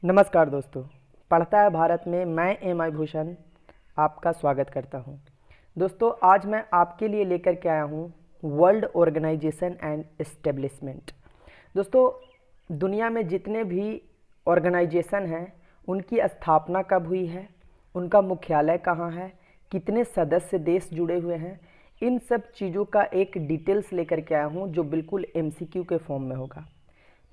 नमस्कार दोस्तों, पढ़ता है भारत में मैं एम आई भूषण आपका स्वागत करता हूं। दोस्तों, आज मैं आपके लिए लेकर के आया हूं वर्ल्ड ऑर्गेनाइजेशन एंड एस्टेब्लिशमेंट। दोस्तों, दुनिया में जितने भी ऑर्गेनाइजेशन हैं उनकी स्थापना कब हुई है, उनका मुख्यालय कहाँ है, कितने सदस्य देश जुड़े हुए हैं, इन सब चीज़ों का एक डिटेल्स लेकर के आया हूँ जो बिल्कुल एमसीक्यू के फॉर्म में होगा।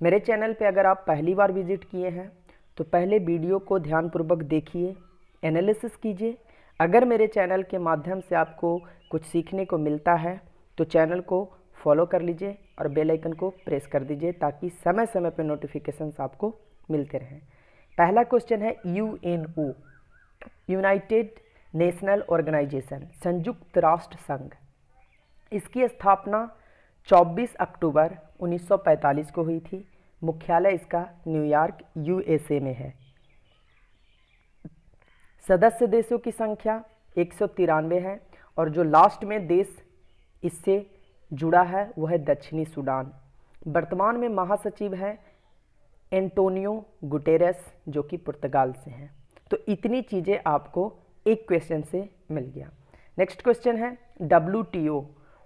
मेरे चैनल पे अगर आप पहली बार विजिट किए हैं तो पहले वीडियो को ध्यानपूर्वक देखिए, एनालिसिस कीजिए। अगर मेरे चैनल के माध्यम से आपको कुछ सीखने को मिलता है तो चैनल को फॉलो कर लीजिए और बेल आइकन को प्रेस कर दीजिए ताकि समय समय पर नोटिफिकेशंस आपको मिलते रहें। पहला क्वेश्चन है यूएनओ, यूनाइटेड नेशनल ऑर्गेनाइजेशन, संयुक्त राष्ट्र संघ। इसकी स्थापना 24 अक्टूबर 1945 को हुई थी। मुख्यालय इसका न्यूयॉर्क यूएसए में है। सदस्य देशों की संख्या 193 है और जो लास्ट में देश इससे जुड़ा है वह है दक्षिणी सूडान। वर्तमान में महासचिव है एंटोनियो गुटेरेस जो कि पुर्तगाल से हैं। तो इतनी चीज़ें आपको एक क्वेश्चन से मिल गया। नेक्स्ट क्वेश्चन है WTO,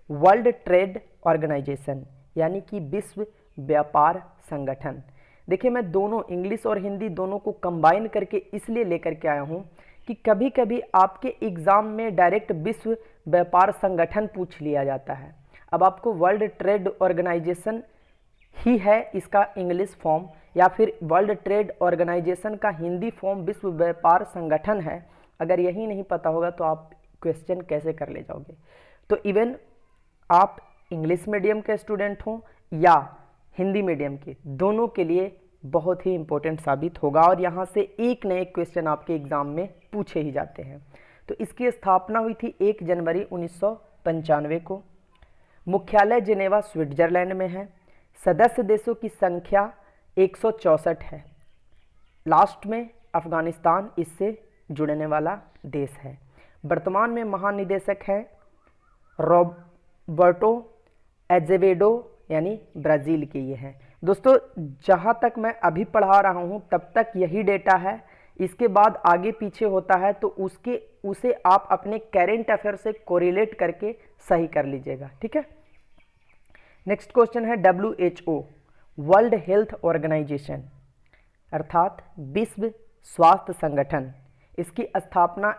वर्ल्ड ट्रेड ऑर्गेनाइजेशन, यानी कि विश्व व्यापार संगठन। देखिए, मैं दोनों इंग्लिश और हिंदी दोनों को कंबाइन करके इसलिए लेकर के आया हूँ कि कभी कभी आपके एग्ज़ाम में डायरेक्ट विश्व व्यापार संगठन पूछ लिया जाता है। अब आपको वर्ल्ड ट्रेड ऑर्गेनाइजेशन ही है इसका इंग्लिश फॉर्म, या फिर वर्ल्ड ट्रेड ऑर्गेनाइजेशन का हिंदी फॉर्म विश्व व्यापार संगठन है। अगर यही नहीं पता होगा तो आप क्वेश्चन कैसे कर ले जाओगे। तो इवन आप इंग्लिश मीडियम के स्टूडेंट हों या हिंदी मीडियम के, दोनों के लिए बहुत ही इंपॉर्टेंट साबित होगा और यहाँ से एक न एक क्वेश्चन आपके एग्जाम में पूछे ही जाते हैं। तो इसकी स्थापना हुई थी 1 जनवरी 1995 को। मुख्यालय जिनेवा स्विट्जरलैंड में है। सदस्य देशों की संख्या 164 है। लास्ट में अफगानिस्तान इससे जुड़ने वाला देश है। वर्तमान में महानिदेशक हैं रॉबर्टो एजेवेडो, यानी ब्राज़ील के ये हैं। दोस्तों, जहाँ तक मैं अभी पढ़ा रहा हूँ तब तक यही डेटा है। इसके बाद आगे पीछे होता है तो उसे आप अपने करेंट अफेयर से कोरिलेट करके सही कर लीजिएगा, ठीक है। नेक्स्ट क्वेश्चन है WHO, वर्ल्ड हेल्थ ऑर्गेनाइजेशन, अर्थात विश्व स्वास्थ्य संगठन। इसकी स्थापना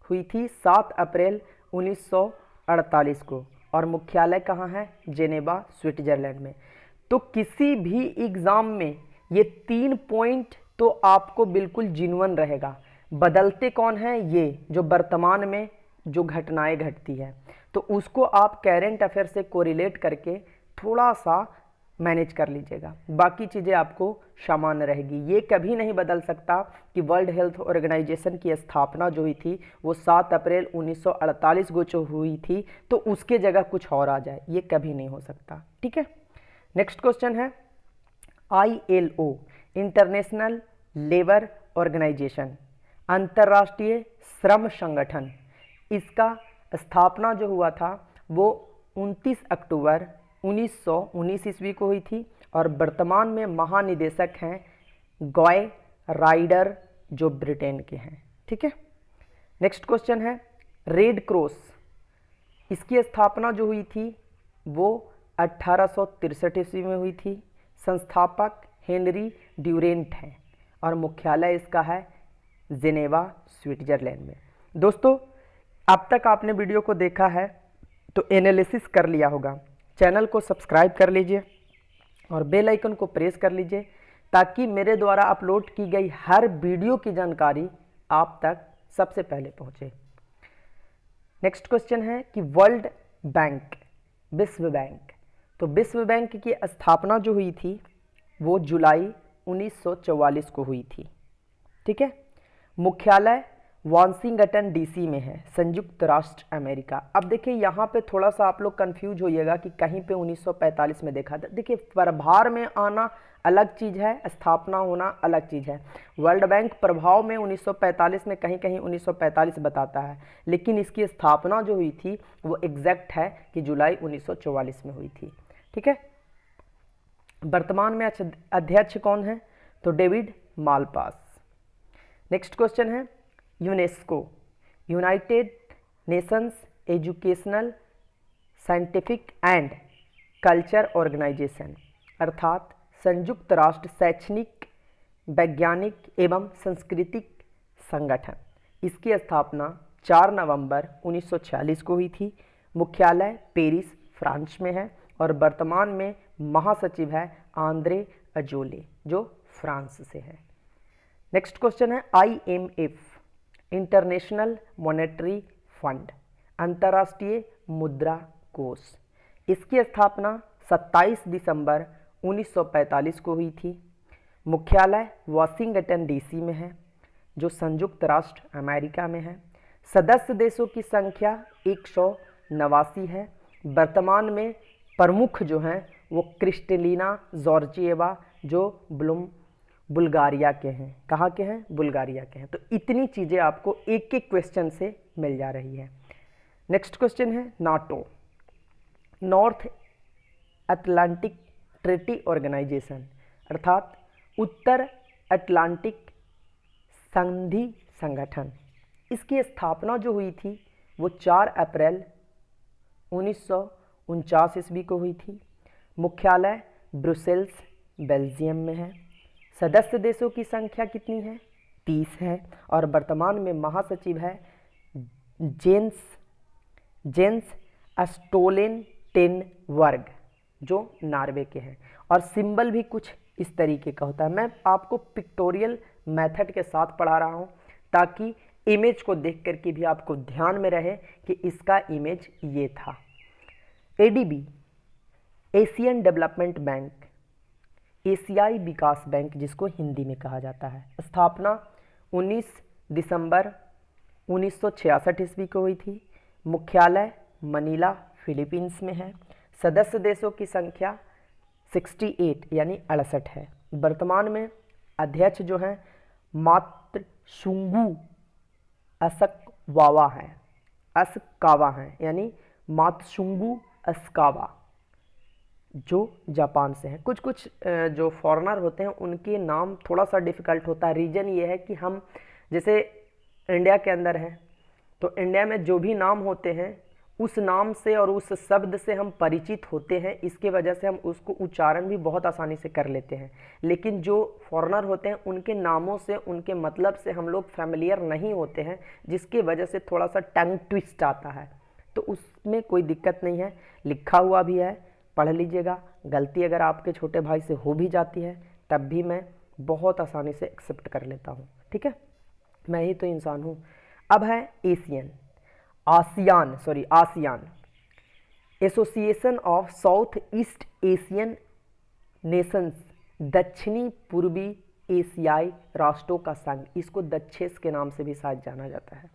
हुई थी 7 अप्रैल 1948 को और मुख्यालय कहाँ है? जेनेवा स्विट्जरलैंड में। तो किसी भी एग्ज़ाम में ये 3 पॉइंट तो आपको बिल्कुल जिन्वन रहेगा। बदलते कौन है? ये जो वर्तमान में जो घटनाएं घटती है, तो उसको आप करेंट अफेयर से कोरिलेट करके थोड़ा सा मैनेज कर लीजिएगा। बाकी चीज़ें आपको सामान्य रहेगी। ये कभी नहीं बदल सकता कि वर्ल्ड हेल्थ ऑर्गेनाइजेशन की स्थापना जो हुई थी वो 7 अप्रैल 1948 को जो हुई थी तो उसके जगह कुछ और आ जाए, ये कभी नहीं हो सकता, ठीक है। नेक्स्ट क्वेश्चन है ILO, इंटरनेशनल लेबर ऑर्गेनाइजेशन, अंतर्राष्ट्रीय श्रम संगठन। इसका स्थापना जो हुआ था वो 29 अक्टूबर 1919 ईस्वी को हुई थी और वर्तमान में महानिदेशक हैं गॉय राइडर जो ब्रिटेन के हैं, ठीक है। नेक्स्ट क्वेश्चन है रेड क्रॉस। इसकी स्थापना जो हुई थी वो 1863 ईस्वी में हुई थी। संस्थापक हेनरी ड्यूरेंट हैं और मुख्यालय इसका है जिनेवा स्विट्जरलैंड में। दोस्तों, अब तक आपने वीडियो को देखा है तो एनालिसिस कर लिया होगा। चैनल को सब्सक्राइब कर लीजिए और बेल आइकन को प्रेस कर लीजिए ताकि मेरे द्वारा अपलोड की गई हर वीडियो की जानकारी आप तक सबसे पहले पहुंचे। नेक्स्ट क्वेश्चन है कि वर्ल्ड बैंक, विश्व बैंक। तो विश्व बैंक की स्थापना जो हुई थी वो जुलाई 1944 को हुई थी, ठीक है। मुख्यालय वाशिंगटन DC में है, संयुक्त राष्ट्र अमेरिका। अब देखिए, यहाँ पे थोड़ा सा आप लोग कंफ्यूज होइएगा कि कहीं पे 1945 में देखा था। देखिए, प्रभार में आना अलग चीज़ है, स्थापना होना अलग चीज़ है। वर्ल्ड बैंक प्रभाव में 1945 में कहीं कहीं 1945 बताता है, लेकिन इसकी स्थापना जो हुई थी वो एग्जैक्ट है कि जुलाई 1944 में हुई थी, ठीक है। वर्तमान में अध्यक्ष कौन है? तो डेविड मालपास। नेक्स्ट क्वेश्चन है UNESCO, united nations educational scientific and culture organisation, अर्थात संयुक्त राष्ट्र शैक्षणिक वैज्ञानिक एवं सांस्कृतिक संगठन। इसकी स्थापना 4 नवंबर 1946 को हुई थी। मुख्यालय पेरिस फ्रांस में है और वर्तमान में महासचिव है आंद्रे अजोले जो फ्रांस से है। नेक्स्ट क्वेश्चन है IMF, इंटरनेशनल मॉनेटरी फंड, अंतर्राष्ट्रीय मुद्रा कोष। इसकी स्थापना 27 दिसंबर 1945 को हुई थी। मुख्यालय वाशिंगटन DC में है जो संयुक्त राष्ट्र अमेरिका में है। सदस्य देशों की संख्या 189 है। वर्तमान में प्रमुख जो हैं वो क्रिस्टलिना जॉर्जिएवा जो बुल्गारिया के हैं। कहाँ के हैं? बुल्गारिया के हैं। तो इतनी चीज़ें आपको एक एक क्वेश्चन से मिल जा रही है। नेक्स्ट क्वेश्चन है NATO, north Atlantic treaty organisation, अर्थात उत्तर अटलांटिक संधि संगठन। इसकी स्थापना जो हुई थी वो 4 अप्रैल 1949 ईस्वी को हुई थी। मुख्यालय ब्रुसेल्स बेल्जियम में है। सदस्य देशों की संख्या कितनी है? 30 है और वर्तमान में महासचिव है जेंस स्टोलेनटेनबर्ग जो नॉर्वे के हैं। और सिंबल भी कुछ इस तरीके का होता है। मैं आपको पिक्टोरियल मेथड के साथ पढ़ा रहा हूँ ताकि इमेज को देख करके भी आपको ध्यान में रहे कि इसका इमेज ये था। ADB, एशियन डेवलपमेंट बैंक, एशियाई विकास बैंक जिसको हिंदी में कहा जाता है। स्थापना 19 दिसंबर 1966 ईस्वी को हुई थी। मुख्यालय मनीला फिलीपींस में है। सदस्य देशों की संख्या 68 यानी 68 है। वर्तमान में अध्यक्ष जो हैं मात्सुंगू असकावा हैं यानी मात्सुंगू असकावा जो जापान से हैं। कुछ कुछ जो फॉरेनर होते हैं उनके नाम थोड़ा सा डिफ़िकल्ट होता है। रीज़न ये है कि हम जैसे इंडिया के अंदर हैं तो इंडिया में जो भी नाम होते हैं उस नाम से और उस शब्द से हम परिचित होते हैं। इसके वजह से हम उसको उच्चारण भी बहुत आसानी से कर लेते हैं। लेकिन जो फॉरेनर होते हैं उनके नामों से उनके मतलब से हम लोग फैमिलियर नहीं होते हैं, जिसकी वजह से थोड़ा सा टंग ट्विस्ट आता है। तो उसमें कोई दिक्कत नहीं है, लिखा हुआ भी है, पढ़ लीजिएगा। गलती अगर आपके छोटे भाई से हो भी जाती है तब भी मैं बहुत आसानी से एक्सेप्ट कर लेता हूँ। ठीक है, मैं ही तो इंसान हूँ। अब है ASEAN association of south east Asian Nations, दक्षिणी पूर्वी एशियाई राष्ट्रों का संघ। इसको दक्षेस के नाम से भी शायद जाना जाता है।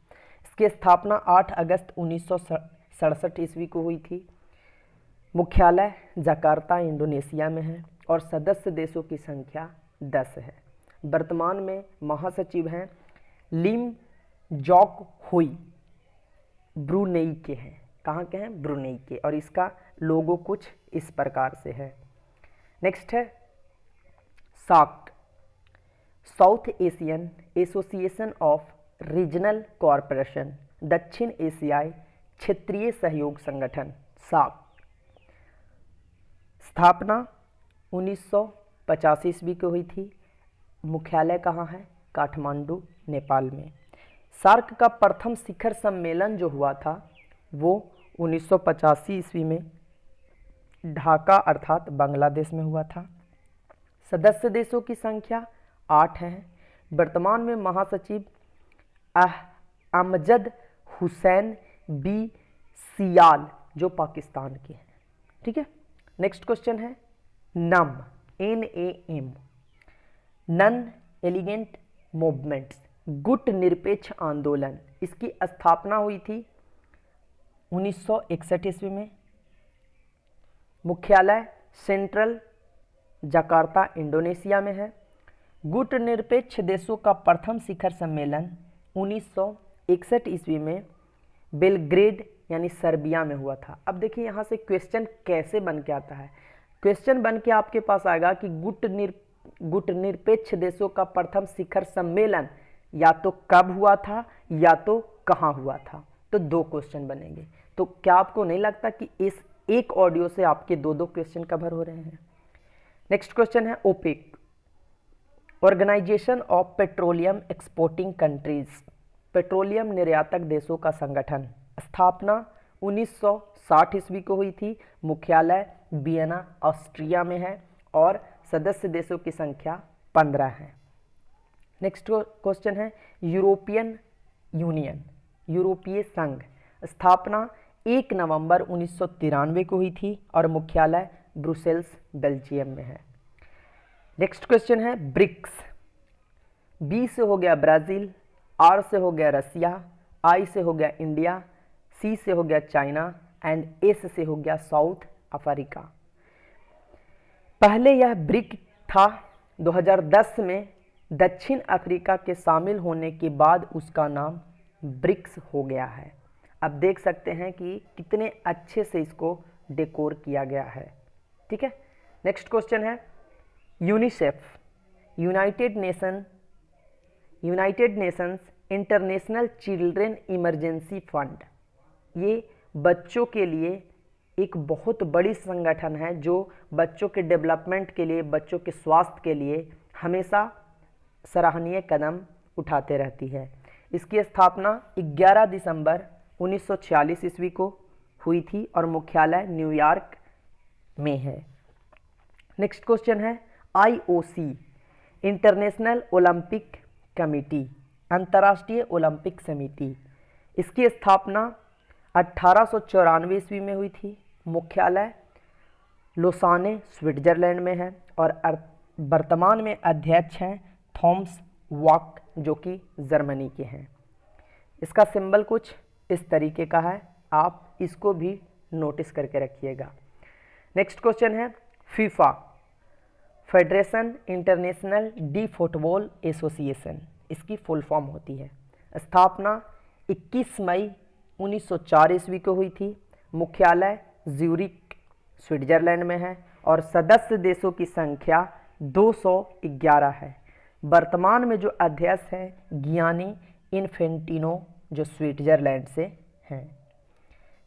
इसकी स्थापना 8 अगस्त 1967 ईस्वी को हुई थी। मुख्यालय जकार्ता इंडोनेशिया में है और सदस्य देशों की संख्या 10 है। वर्तमान में महासचिव हैं लिम जॉक हुई, ब्रुनेई के हैं। कहाँ के हैं? ब्रुनेई के। और इसका लोगो कुछ इस प्रकार से है। नेक्स्ट है SAARC, south Asian association of regional corporation, दक्षिण एशियाई क्षेत्रीय सहयोग संगठन सार्क। स्थापना 1985 ईस्वी को हुई थी। मुख्यालय कहाँ है? काठमांडू, नेपाल में। सार्क का प्रथम शिखर सम्मेलन जो हुआ था वो 1985 ईस्वी में ढाका अर्थात बांग्लादेश में हुआ था। सदस्य देशों की संख्या 8 है। वर्तमान में महासचिव अमजद हुसैन बी सियाल जो पाकिस्तान के हैं। ठीक है, नेक्स्ट क्वेश्चन है NAM, नन एलिगेंट मूवमेंट्स, गुट निरपेक्ष आंदोलन। इसकी स्थापना हुई थी 1961 ईस्वी में। मुख्यालय सेंट्रल जकार्ता इंडोनेशिया में है। गुट निरपेक्ष देशों का प्रथम शिखर सम्मेलन 1961 ईस्वी में बेलग्रेड यानी सर्बिया में हुआ था। अब देखिए यहाँ से क्वेश्चन कैसे बन के आता है। क्वेश्चन बन के आपके पास आएगा कि गुटनिरपेक्ष देशों का प्रथम शिखर सम्मेलन या तो कब हुआ था या तो कहाँ हुआ था। तो 2 क्वेश्चन बनेंगे। तो क्या आपको नहीं लगता कि इस एक ऑडियो से आपके 2 क्वेश्चन कवर हो रहे हैं। नेक्स्ट क्वेश्चन है OPEC, organisation of petroleum exporting countries, petroleum निर्यातक देशों का संगठन। स्थापना 1960 ईस्वी को हुई थी। मुख्यालय वियना ऑस्ट्रिया में है और सदस्य देशों की संख्या 15 है। नेक्स्ट क्वेश्चन है यूरोपियन यूनियन, यूरोपीय संघ। स्थापना 1 नवंबर 1993 को हुई थी और मुख्यालय ब्रुसेल्स बेल्जियम में है। नेक्स्ट क्वेश्चन है ब्रिक्स, बी से हो गया ब्राज़ील, आर से हो गया रसिया, आई से हो गया इंडिया, सी से हो गया चाइना एंड एस से हो गया साउथ अफ्रीका। पहले यह ब्रिक था। 2010 में दक्षिण अफ्रीका के शामिल होने के बाद उसका नाम ब्रिक्स हो गया है। अब देख सकते हैं कि कितने अच्छे से इसको डेकोर किया गया है। ठीक है। नेक्स्ट क्वेश्चन है UNICEF, United Nations international children emergency fund. ये बच्चों के लिए एक बहुत बड़ी संगठन है जो बच्चों के डेवलपमेंट के लिए, बच्चों के स्वास्थ्य के लिए हमेशा सराहनीय कदम उठाते रहती है। इसकी स्थापना 11 दिसंबर 1946 ईस्वी को हुई थी और मुख्यालय न्यूयॉर्क में है। नेक्स्ट क्वेश्चन है IOC, इंटरनेशनल ओलंपिक कमेटी, अंतर्राष्ट्रीय ओलंपिक समिति। इसकी स्थापना 1894 ईस्वी में हुई थी। मुख्यालय लोसाने स्विट्जरलैंड में है और वर्तमान में अध्यक्ष हैं थॉमस वाक जो कि जर्मनी के हैं। इसका सिंबल कुछ इस तरीके का है, आप इसको भी नोटिस करके रखिएगा। नेक्स्ट क्वेश्चन है FIFA, federation international D football association. इसकी फुल फॉर्म होती है। स्थापना 21 मई 1904 ईस्वी को हुई थी। मुख्यालय ज्यूरिक स्विट्जरलैंड में है और सदस्य देशों की संख्या 211 है। वर्तमान में जो अध्यक्ष हैं गियानी इन्फेंटिनो जो स्विट्जरलैंड से हैं।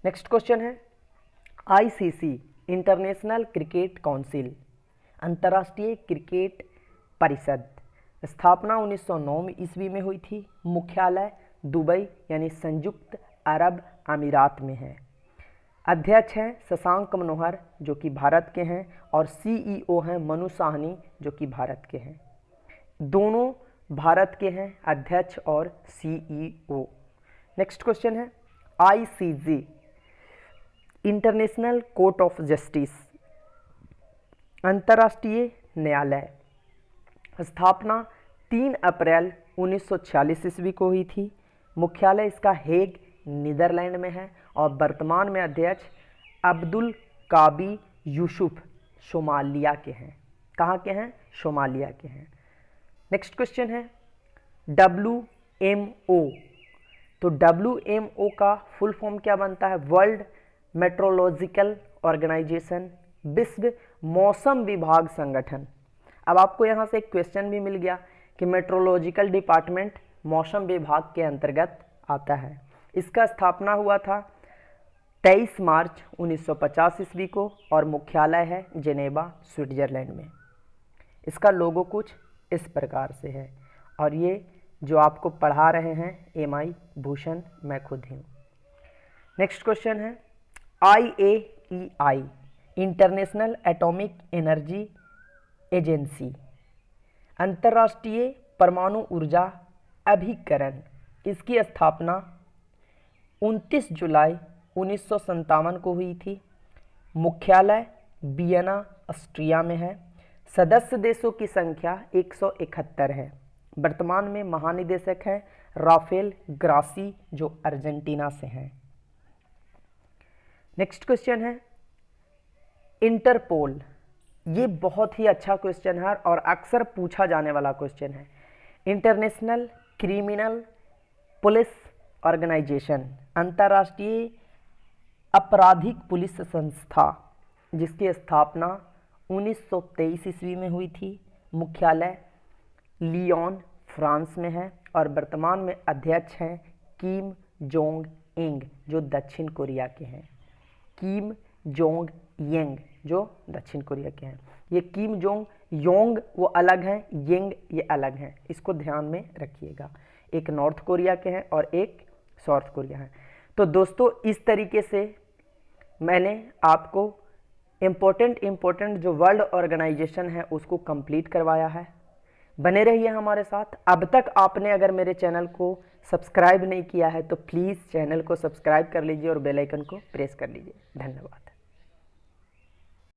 नेक्स्ट क्वेश्चन है ICC, इंटरनेशनल क्रिकेट काउंसिल, अंतर्राष्ट्रीय क्रिकेट परिषद। स्थापना 1909 ईस्वी में हुई थी। मुख्यालय दुबई यानी संयुक्त अरब अमीरात में है। अध्यक्ष हैं शशांक मनोहर जो कि भारत के हैं और CEO हैं मनु साहनी जो कि भारत के हैं। दोनों भारत के हैं अध्यक्ष और CEO। नेक्स्ट क्वेश्चन है ICJ, international court of justice, अंतर्राष्ट्रीय न्यायालय। स्थापना 3 अप्रैल 1946 ईस्वी को हुई थी। मुख्यालय इसका हेग नीदरलैंड में है और वर्तमान में अध्यक्ष अब्दुल काबी यूसुफ सोमालिया के हैं। कहाँ के हैं? सोमालिया के हैं। नेक्स्ट क्वेश्चन है WMO। तो WMO का फुल फॉर्म क्या बनता है? वर्ल्ड मेट्रोलॉजिकल ऑर्गेनाइजेशन, विश्व मौसम विभाग संगठन। अब आपको यहाँ से एक क्वेश्चन भी मिल गया कि मेट्रोलॉजिकल डिपार्टमेंट मौसम विभाग के अंतर्गत आता है। इसका स्थापना हुआ था 23 मार्च 1950 ईस्वी को और मुख्यालय है जेनेवा स्विट्जरलैंड में। इसका लोगो कुछ इस प्रकार से है और ये जो आपको पढ़ा रहे हैं MI भूषण मैं खुद ही हूँ। नेक्स्ट क्वेश्चन है IAEI, international atomic energy agency, अंतर्राष्ट्रीय परमाणु ऊर्जा अभिकरण। इसकी स्थापना 29 जुलाई 1957 को हुई थी। मुख्यालय वियना ऑस्ट्रिया में है। सदस्य देशों की संख्या 171 है। वर्तमान में महानिदेशक हैं राफेल ग्रासी जो अर्जेंटीना से हैं। नेक्स्ट क्वेश्चन है इंटरपोल। ये बहुत ही अच्छा क्वेश्चन है और अक्सर पूछा जाने वाला क्वेश्चन है। इंटरनेशनल क्रिमिनल पुलिस ऑर्गेनाइजेशन, अंतर्राष्ट्रीय आपराधिक पुलिस संस्था, जिसकी स्थापना 1923 ईस्वी में हुई थी। मुख्यालय लियोन फ्रांस में है और वर्तमान में अध्यक्ष हैं किम जोंग इंग जो दक्षिण कोरिया के हैं। किम जोंग यंग जो दक्षिण कोरिया के हैं। ये किम जोंग योंग वो अलग हैं, यंग ये अलग हैं, इसको ध्यान में रखिएगा। एक नॉर्थ कोरिया के हैं और एक साउथ कोरिया है। तो दोस्तों इस तरीके से मैंने आपको इम्पोर्टेंट जो वर्ल्ड ऑर्गेनाइजेशन है उसको कंप्लीट करवाया है। बने रहिए हमारे साथ। अब तक आपने अगर मेरे चैनल को सब्सक्राइब नहीं किया है तो प्लीज़ चैनल को सब्सक्राइब कर लीजिए और बेल आइकन को प्रेस कर लीजिए। धन्यवाद।